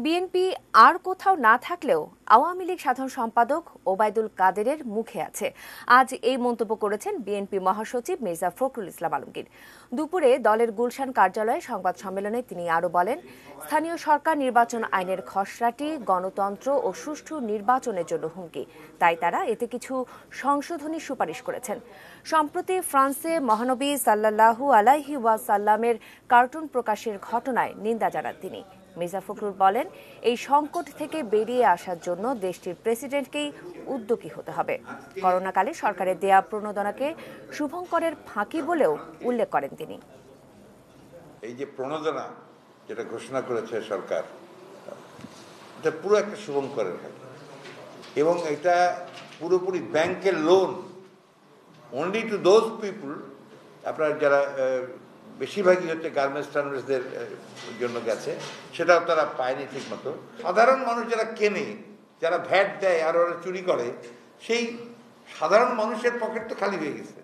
BNP আর কোথাও না থাকলেও আওয়ামী লীগ সাধারণ সম্পাদক ওবায়দুল কাদেরের মুখে আছে। আজ এই মন্তব্য করেছেন বিএনপি মহাসচিব মির্জা ফখরুল ইসলাম আলমগীর। দুপুরে দলের গুলশান কার্যালয়ে সংবাদ সম্মেলনে তিনি আরও বলেন, স্থানীয় সরকার নির্বাচন আইনের খসড়াটি গণতন্ত্র ও সুষ্ঠু নির্বাচনের জন্য হুমকি, তাই তারা এতে কিছু সংশোধনীর সুপারিশ করেছেন। সম্প্রতি ফ্রান্সে মহানবী সাল্লাল্লাহু আলাইহি ওয়াসাল্লামের কার্টুন প্রকাশের ঘটনায় নিন্দা জানান তিনি। মির্জা ফখরুল বলেন, এই সংকট থেকে বেরিয়ে আসার জন্য দেশটির প্রেসিডেন্টকেই উদ্যোগী হতে হবে। করোনাকালে সরকারের দেয়া প্রণোদনাকে শুভঙ্করের ফাঁকি বলেও উল্লেখ করেন তিনি। এই যে প্রণোদনা যেটা ঘোষণা করেছে সরকার, এটা পুরো একটা শুভঙ্করের ফাঁকি, এবং এটা পুরোপুরি ব্যাংকের loan only to those people, আপনার যারা বেশিরভাগই হচ্ছে গার্মেন্টস টার্মেন্টসদের জন্য গেছে, সেটাও তারা পায়নি ঠিক মতো। সাধারণ মানুষ যারা কেনে, যারা ভ্যাট দেয় আর ওরা চুরি করে, সেই সাধারণ মানুষের পকেট তো খালি হয়ে গেছে।